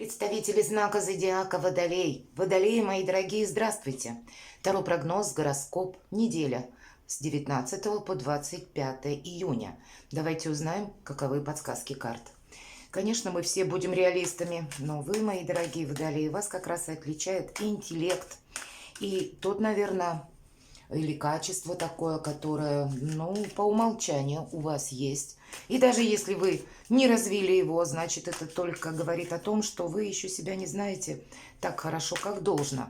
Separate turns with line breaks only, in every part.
Представители знака зодиака Водолей. Водолеи, мои дорогие, здравствуйте. Таро прогноз, гороскоп, неделя с 19 по 25 июня. Давайте узнаем, каковы подсказки карт. Конечно, мы все будем реалистами, но вы, мои дорогие Водолеи, вас как раз и отличает интеллект. И тот, наверное, или качество такое, которое, по умолчанию у вас есть. И даже если вы не развили его, значит, это только говорит о том, что вы еще себя не знаете так хорошо, как должно.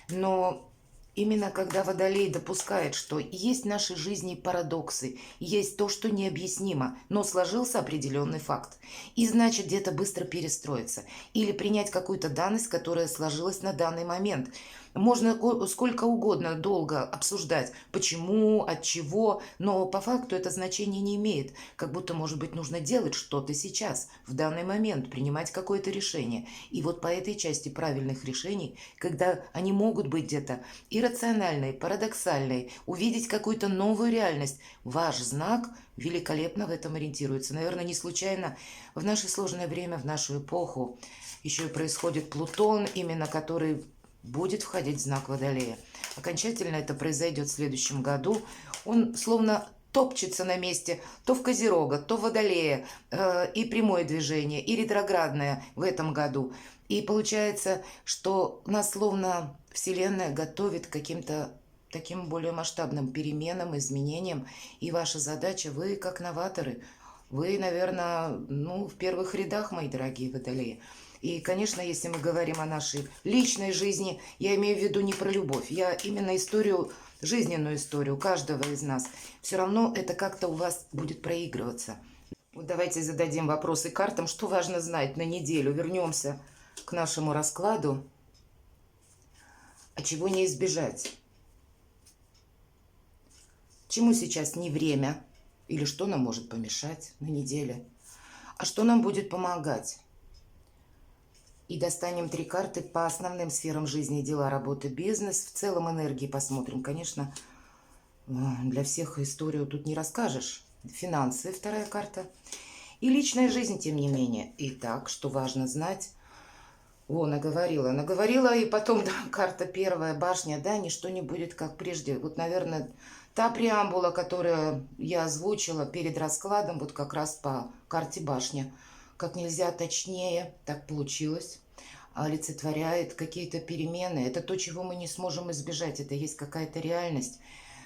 Но именно когда Водолей допускает, что есть в нашей жизни парадоксы, есть то, что необъяснимо, но сложился определенный факт, и значит где-то быстро перестроиться или принять какую-то данность, которая сложилась на данный момент. Можно сколько угодно долго обсуждать, почему, от чего, но по факту это значение не имеет. Как будто, может быть, нужно делать что-то сейчас, в данный момент, принимать какое-то решение. И вот по этой части правильных решений, когда они могут быть где-то иррациональные, парадоксальные, увидеть какую-то новую реальность, ваш знак великолепно в этом ориентируется. Наверное, не случайно в наше сложное время, в нашу эпоху еще и происходит Плутон, именно который будет входить в знак Водолея. Окончательно это произойдет в следующем году. Он словно топчется на месте то в Козерога, то в Водолея, и прямое движение, и ретроградное в этом году. И получается, что нас словно Вселенная готовит к каким-то таким более масштабным переменам, изменениям. И ваша задача, вы как новаторы, вы, наверное, в первых рядах, мои дорогие Водолеи. И, конечно, если мы говорим о нашей личной жизни, я имею в виду не про любовь, я именно историю, жизненную историю каждого из нас. Все равно это как-то у вас будет проигрываться. Вот давайте зададим вопросы картам, что важно знать на неделю. Вернемся к нашему раскладу. А чего не избежать? Чему сейчас не время? Или что нам может помешать на неделе? А что нам будет помогать? И достанем 3 карты по основным сферам жизни: дела, работа, бизнес. В целом энергии посмотрим. Конечно, для всех историю тут не расскажешь. Финансы, 2-я карта. И личная жизнь, тем не менее. Итак, что важно знать? Наговорила, и потом, да, карта 1-я, башня, да, ничто не будет как прежде. Вот, наверное, та преамбула, которую я озвучила перед раскладом, вот как раз по карте башня. Как нельзя точнее, так получилось, олицетворяет какие-то перемены. Это то, чего мы не сможем избежать, это есть какая-то реальность.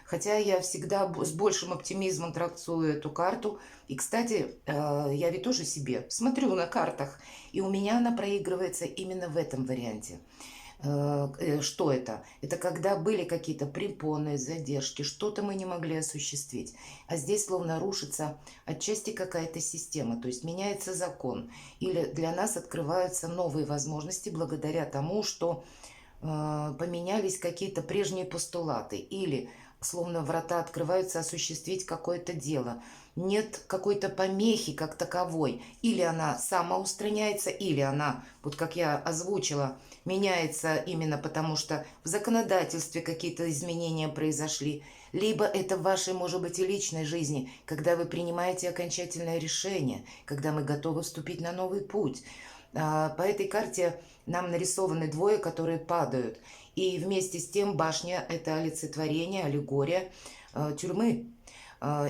Хотя я всегда с большим оптимизмом трактую эту карту. И, кстати, я ведь тоже себе смотрю на картах, и у меня она проигрывается именно в этом варианте. Что это? Это когда были какие-то препоны, задержки, что-то мы не могли осуществить. А здесь словно рушится отчасти какая-то система, то есть меняется закон. Или для нас открываются новые возможности благодаря тому, что поменялись какие-то прежние постулаты. Или словно врата открываются осуществить какое-то дело. Нет какой-то помехи как таковой. Или она самоустраняется, или она, вот как я озвучила, меняется именно потому, что в законодательстве какие-то изменения произошли. Либо это в вашей, может быть, и личной жизни, когда вы принимаете окончательное решение, когда мы готовы вступить на новый путь. По этой карте нам нарисованы двое, которые падают. И вместе с тем башня – это олицетворение, аллегория тюрьмы.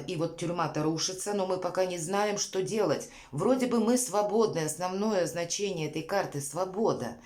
И вот тюрьма-то рушится, но мы пока не знаем, что делать. Вроде бы мы свободны, основное значение этой карты – свобода.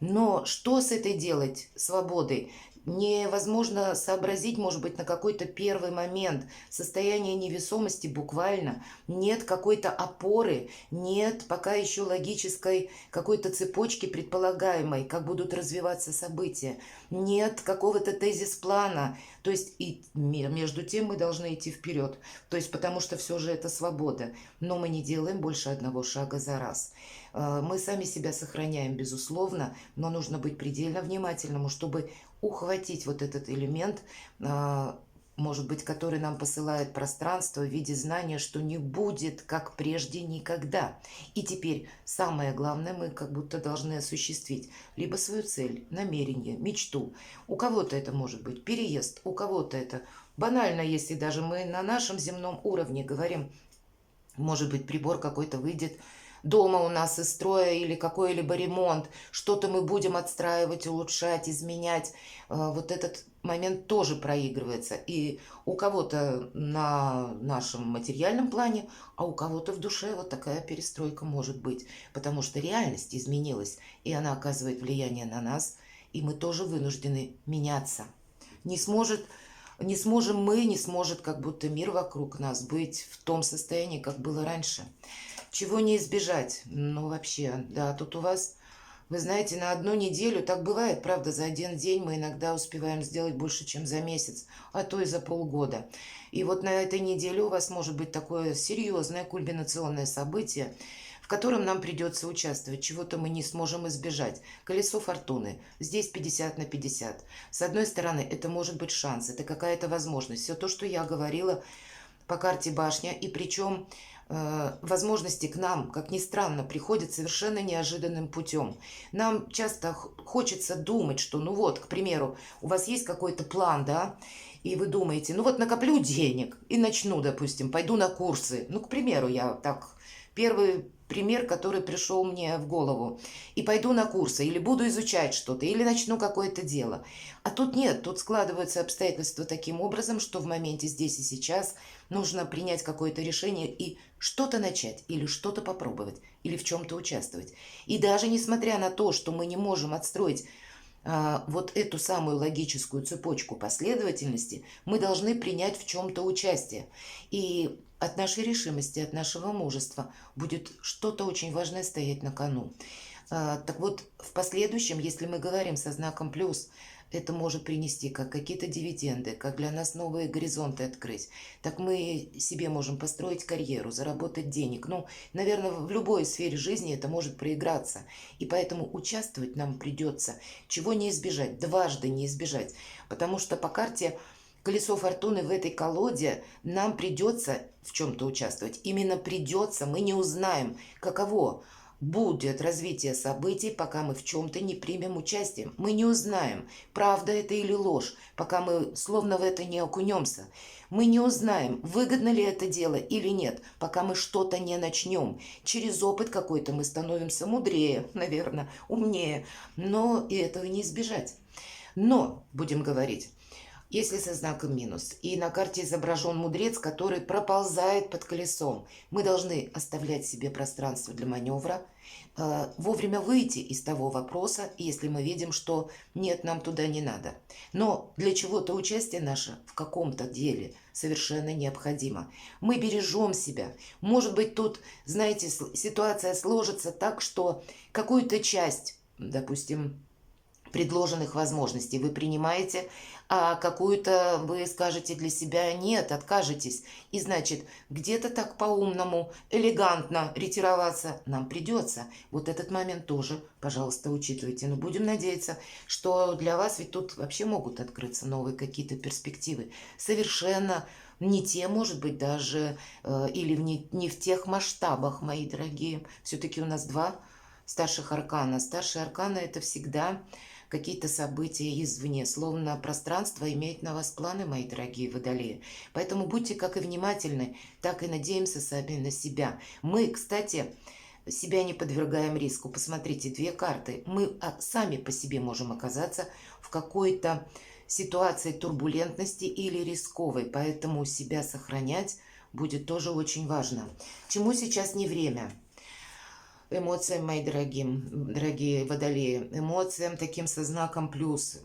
Но что с этой делать, свободой? Невозможно сообразить, может быть, на какой-то первый момент. Состояние невесомости буквально. Нет какой-то опоры, нет пока еще логической какой-то цепочки предполагаемой, как будут развиваться события. Нет какого-то тезис-плана. То есть и между тем мы должны идти вперед. То есть потому что все же это свобода. Но мы не делаем больше одного шага за раз. Мы сами себя сохраняем, безусловно, но нужно быть предельно внимательным, чтобы ухватить вот этот элемент, может быть, который нам посылает пространство в виде знания, что не будет, как прежде, никогда. И теперь самое главное мы как будто должны осуществить либо свою цель, намерение, мечту. У кого-то это может быть переезд, у кого-то это банально, если даже мы на нашем земном уровне говорим, может быть, прибор какой-то выйдет дома у нас из строя или какой-либо ремонт, что-то мы будем отстраивать, улучшать, изменять, вот этот момент тоже проигрывается. И у кого-то на нашем материальном плане, а у кого-то в душе вот такая перестройка может быть, потому что реальность изменилась, и она оказывает влияние на нас, и мы тоже вынуждены меняться. Не сможет, не сможем мы, не сможет как будто мир вокруг нас быть в том состоянии, как было раньше. Чего не избежать? Ну, вообще, да, тут у вас, вы знаете, на одну неделю, так бывает, правда, за один день мы иногда успеваем сделать больше, чем за месяц, а то и за полгода. И вот на этой неделе у вас может быть такое серьезное кульминационное событие, в котором нам придется участвовать, чего-то мы не сможем избежать. Колесо фортуны. Здесь 50 на 50. С одной стороны, это может быть шанс, это какая-то возможность. Все то, что я говорила по карте башня, и причем возможности к нам, как ни странно, приходят совершенно неожиданным путем. Нам часто хочется думать, что, ну вот, к примеру, у вас есть какой-то план, да, и вы думаете, ну вот накоплю денег и начну, допустим, пойду на курсы. Ну, к примеру, я так, первый пример, который пришел мне в голову. И пойду на курсы, или буду изучать что-то, или начну какое-то дело. А тут нет, тут складываются обстоятельства таким образом, что в моменте здесь и сейчас нужно принять какое-то решение и что-то начать, или что-то попробовать, или в чем-то участвовать. И даже несмотря на то, что мы не можем отстроить вот эту самую логическую цепочку последовательности, мы должны принять в чем-то участие. И от нашей решимости, от нашего мужества будет что-то очень важное стоять на кону. Так вот, в последующем, если мы говорим со знаком плюс, это может принести как какие-то дивиденды, как для нас новые горизонты открыть. Так мы себе можем построить карьеру, заработать денег. Ну, наверное, в любой сфере жизни это может проиграться. И поэтому участвовать нам придется. Чего не избежать, дважды не избежать. Потому что по карте колесо фортуны в этой колоде нам придется в чем-то участвовать. Именно придется, мы не узнаем, каково будет развитие событий, пока мы в чем-то не примем участие. Мы не узнаем, правда это или ложь, пока мы словно в это не окунемся. Мы не узнаем, выгодно ли это дело или нет, пока мы что-то не начнем. Через опыт какой-то мы становимся мудрее, наверное, умнее, но и этого не избежать. Но, будем говорить, если со знаком минус, и на карте изображен мудрец, который проползает под колесом, мы должны оставлять себе пространство для маневра, вовремя выйти из того вопроса, если мы видим, что нет, нам туда не надо. Но для чего-то участие наше в каком-то деле совершенно необходимо. Мы бережем себя. Может быть, тут, знаете, ситуация сложится так, что какую-то часть, допустим, предложенных возможностей вы принимаете, а какую-то вы скажете для себя нет, откажетесь. И значит, где-то так по-умному, элегантно ретироваться нам придется. Вот этот момент тоже, пожалуйста, учитывайте. Но будем надеяться, что для вас ведь тут вообще могут открыться новые какие-то перспективы. Совершенно не те, может быть, даже, или не в тех масштабах, мои дорогие. Все-таки у нас два старших аркана. Старшие арканы – это всегда какие-то события извне, словно пространство имеет на вас планы, мои дорогие водолеи. Поэтому будьте как и внимательны, так и надеемся сами на себя. Мы, кстати, себя не подвергаем риску. Посмотрите, две карты. Мы сами по себе можем оказаться в какой-то ситуации турбулентности или рисковой, поэтому себя сохранять будет тоже очень важно. Чему сейчас не время? Эмоциям, мои дорогие водолеи, эмоциям таким со знаком плюс.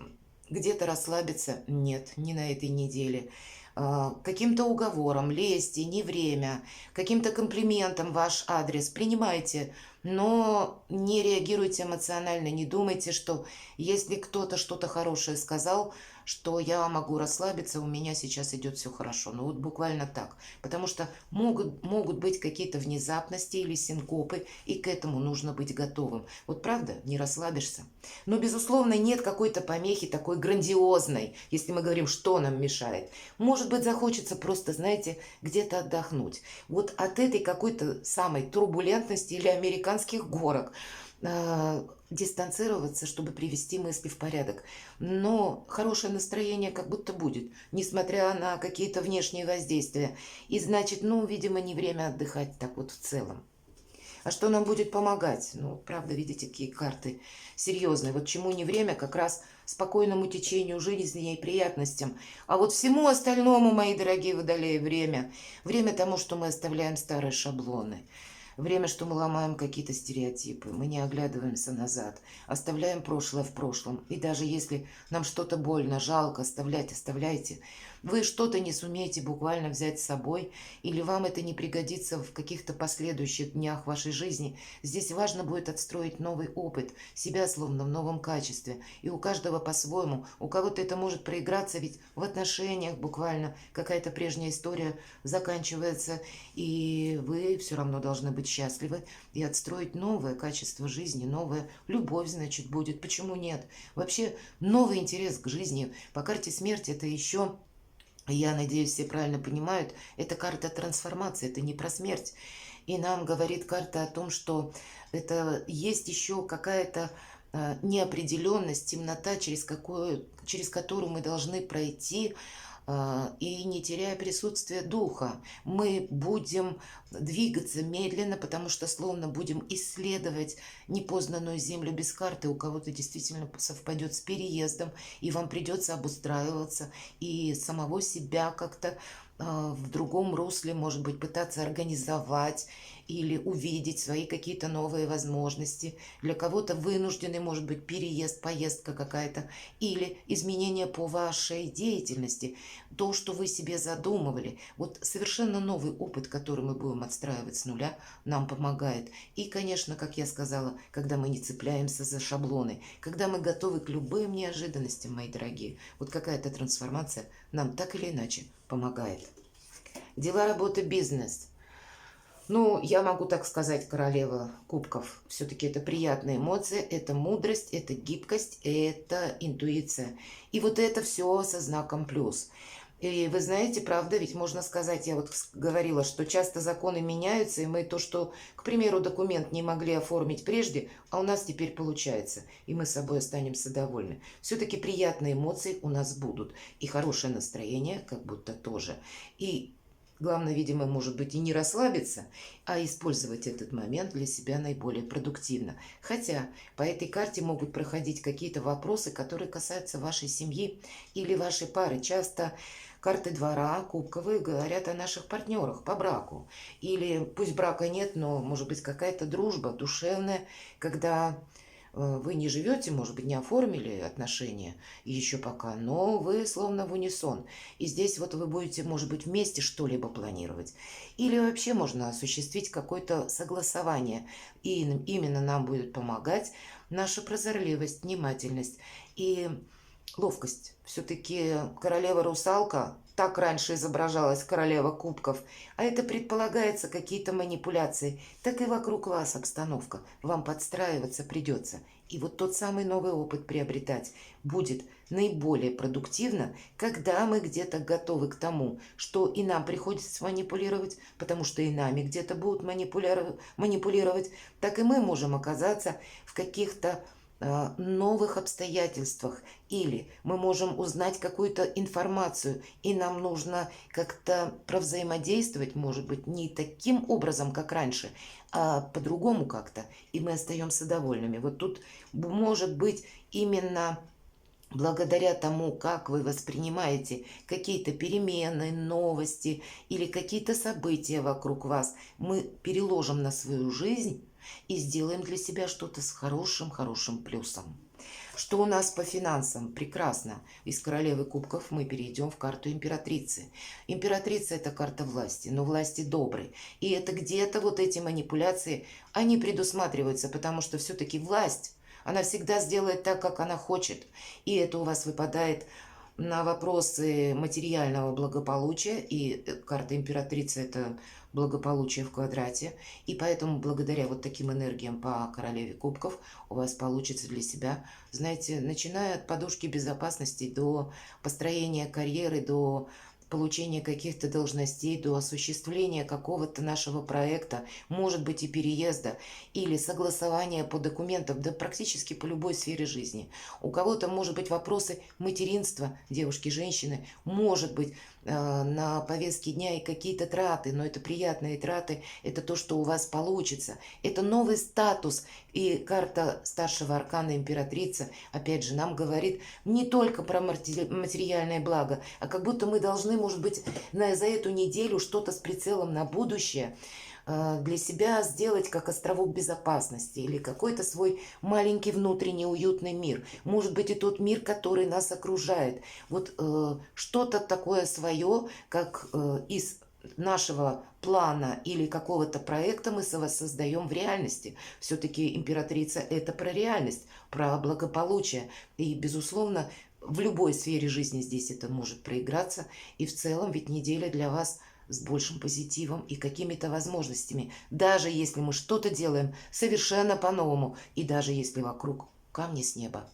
Где-то расслабиться? Нет, не на этой неделе. Каким-то уговором, лести, не время, каким-то комплиментом ваш адрес принимайте, но не реагируйте эмоционально, не думайте, что если кто-то что-то хорошее сказал, что я могу расслабиться, у меня сейчас идет все хорошо. Ну вот буквально так. Потому что могут быть какие-то внезапности или синкопы, и к этому нужно быть готовым. Вот правда, не расслабишься. Но, безусловно, нет какой-то помехи такой грандиозной, если мы говорим, что нам мешает. Может быть, захочется просто, знаете, где-то отдохнуть. Вот от этой какой-то самой турбулентности или американских горок дистанцироваться, чтобы привести мысли в порядок. Но хорошее настроение как будто будет, несмотря на какие-то внешние воздействия. И значит, ну, видимо, не время отдыхать так вот в целом. А что нам будет помогать? Ну, правда, видите, какие карты серьезные. Вот чему не время, как раз спокойному течению жизни и приятностям. А вот всему остальному, мои дорогие водолеи, время. Время тому, что мы оставляем старые шаблоны. Время, что мы ломаем какие-то стереотипы, мы не оглядываемся назад, оставляем прошлое в прошлом. И даже если нам что-то больно, жалко, оставляйте. Вы что-то не сумеете буквально взять с собой, или вам это не пригодится в каких-то последующих днях вашей жизни. Здесь важно будет отстроить новый опыт, себя словно в новом качестве. И у каждого по-своему. У кого-то это может проиграться, ведь в отношениях буквально какая-то прежняя история заканчивается, и вы все равно должны быть счастливы и отстроить новое качество жизни, новая любовь, значит, будет. Почему нет? Вообще, новый интерес к жизни. По карте смерти это еще, я надеюсь, все правильно понимают, это карта трансформации, это не про смерть. И нам говорит карта о том, что это есть еще какая-то неопределенность, темнота, через которую мы должны пройти, и не теряя присутствие духа. Мы будем двигаться медленно, потому что словно будем исследовать непознанную землю без карты. У кого-то действительно совпадет с переездом, и вам придется обустраиваться, и самого себя как-то в другом русле, может быть, пытаться организовать или увидеть свои какие-то новые возможности. Для кого-то вынужденный, может быть, переезд, поездка какая-то, или изменения по вашей деятельности, то, что вы себе задумывали. Вот совершенно новый опыт, который мы будем отстраивать с нуля, нам помогает. И, конечно, как я сказала, когда мы не цепляемся за шаблоны, когда мы готовы к любым неожиданностям, мои дорогие, вот какая-то трансформация нам так или иначе помогает. Дела, работа, бизнес. Ну, я могу так сказать, королева кубков. Все-таки это приятные эмоции, это мудрость, это гибкость, это интуиция. И вот это все со знаком плюс. И вы знаете, правда, ведь можно сказать, я вот говорила, что часто законы меняются, и мы то, что, к примеру, документ не могли оформить прежде, а у нас теперь получается, и мы собой останемся довольны. Все-таки приятные эмоции у нас будут, и хорошее настроение как будто тоже. И главное, видимо, может быть и не расслабиться, а использовать этот момент для себя наиболее продуктивно. Хотя по этой карте могут проходить какие-то вопросы, которые касаются вашей семьи или вашей пары. Часто карты двора кубковые говорят о наших партнерах по браку. Или пусть брака нет, но может быть какая-то дружба душевная, когда вы не живете, может быть, не оформили отношения еще пока, но вы словно в унисон. И здесь вот вы будете, может быть, вместе что-либо планировать. Или вообще можно осуществить какое-то согласование. И именно нам будет помогать наша прозорливость, внимательность и ловкость. Все-таки королева-русалка так раньше изображалась королева кубков, а это предполагается какие-то манипуляции, так и вокруг вас обстановка. Вам подстраиваться придется. И вот тот самый новый опыт приобретать будет наиболее продуктивно, когда мы где-то готовы к тому, что и нам приходится манипулировать, потому что и нами где-то будут манипулировать, так и мы можем оказаться в каких-то новых обстоятельствах, или мы можем узнать какую-то информацию, и нам нужно как-то провзаимодействовать, может быть, не таким образом, как раньше, а по-другому как-то, и мы остаемся довольными. Вот тут может быть именно благодаря тому, как вы воспринимаете какие-то перемены, новости или какие-то события вокруг вас, мы переложим на свою жизнь и сделаем для себя что-то с хорошим плюсом. Что у нас по финансам? Прекрасно. Из королевы кубков мы перейдем в карту императрицы. Императрица – это карта власти, но власти доброй. И это где-то вот эти манипуляции, они предусматриваются, потому что все-таки власть, она всегда сделает так, как она хочет. И это у вас выпадает на вопросы материального благополучия. И карта императрицы – это благополучие в квадрате. И поэтому благодаря вот таким энергиям по королеве кубков у вас получится для себя, знаете, начиная от подушки безопасности до построения карьеры, до получения каких-то должностей, до осуществления какого-то нашего проекта, может быть и переезда, или согласования по документам, да практически по любой сфере жизни. У кого-то, может быть, вопросы материнства, девушки, женщины, может быть, на повестке дня и какие-то траты, но это приятные траты, это то, что у вас получится. Это новый статус. И карта старшего аркана императрица, опять же, нам говорит не только про материальное благо, а как будто мы должны, может быть, за эту неделю что-то с прицелом на будущее для себя сделать как островок безопасности или какой-то свой маленький внутренний уютный мир. Может быть, и тот мир, который нас окружает. Вот что-то такое свое, как из нашего плана или какого-то проекта мы создаем в реальности. Все-таки императрица – это про реальность, про благополучие. И, безусловно, в любой сфере жизни здесь это может проиграться. И в целом ведь неделя для вас с большим позитивом и какими-то возможностями. Даже если мы что-то делаем совершенно по-новому. И даже если вокруг камни с неба.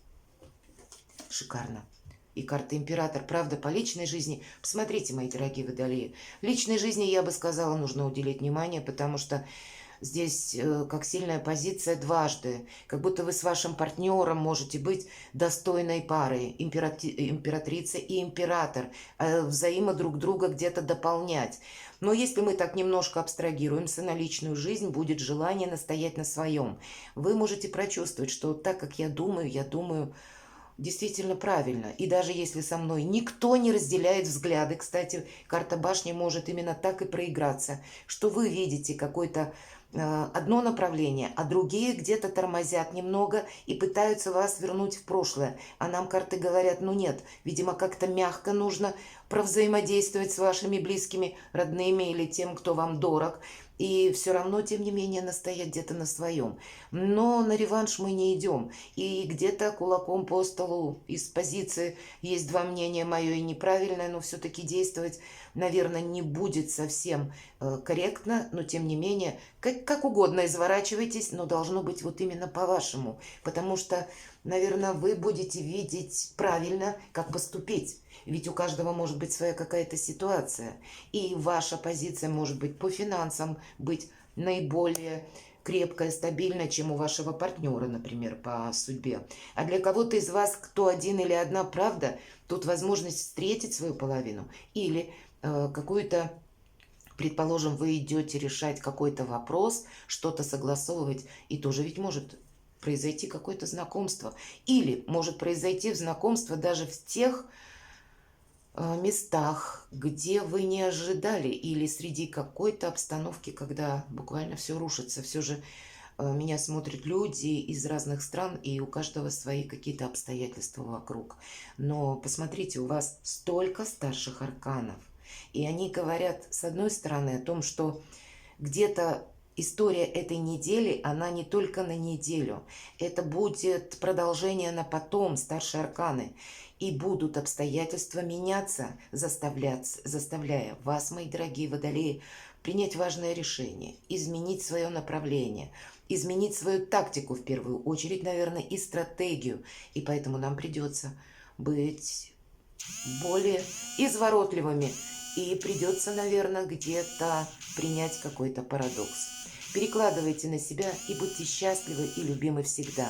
Шикарно. И карта император. Правда, по личной жизни. Посмотрите, мои дорогие водолеи. Личной жизни, я бы сказала, нужно уделить внимание, потому что здесь как сильная позиция дважды. Как будто вы с вашим партнером можете быть достойной парой. Императрица и император. Взаимо друг друга где-то дополнять. Но если мы так немножко абстрагируемся на личную жизнь, будет желание настоять на своем. Вы можете прочувствовать, что так как я думаю действительно правильно. И даже если со мной никто не разделяет взгляды, кстати, карта башни может именно так и проиграться, что вы видите какое-то одно направление, а другие где-то тормозят немного и пытаются вас вернуть в прошлое. А нам карты говорят, ну нет, видимо, как-то мягко нужно провзаимодействовать с вашими близкими, родными или тем, кто вам дорог. И все равно, тем не менее, настоять где-то на своем. Но на реванш мы не идем. И где-то кулаком по столу из позиции есть два мнения, мое и неправильное, но все-таки действовать, наверное, не будет совсем корректно. Но тем не менее, как угодно изворачивайтесь, но должно быть вот именно по-вашему. Потому что, наверное, вы будете видеть правильно, как поступить. Ведь у каждого может быть своя какая-то ситуация. И ваша позиция может быть по финансам, быть наиболее крепкая, стабильная, чем у вашего партнера, например, по судьбе. А для кого-то из вас, кто один или одна правда, тут возможность встретить свою половину или какую-то, предположим, вы идете решать какой-то вопрос, что-то согласовывать, и тоже ведь может произойти какое-то знакомство. Или может произойти знакомство даже в тех местах, где вы не ожидали, или среди какой-то обстановки, когда буквально все рушится. Все же меня смотрят люди из разных стран, и у каждого свои какие-то обстоятельства вокруг. Но посмотрите, у вас столько старших арканов, и они говорят, с одной стороны, о том, что где-то история этой недели, она не только на неделю. Это будет продолжение на потом, старшие арканы. И будут обстоятельства меняться, заставляя вас, мои дорогие водолеи, принять важное решение, изменить свое направление, изменить свою тактику в первую очередь, наверное, и стратегию. И поэтому нам придется быть более изворотливыми. И придется, наверное, где-то принять какой-то парадокс. Перекладывайте на себя и будьте счастливы и любимы всегда.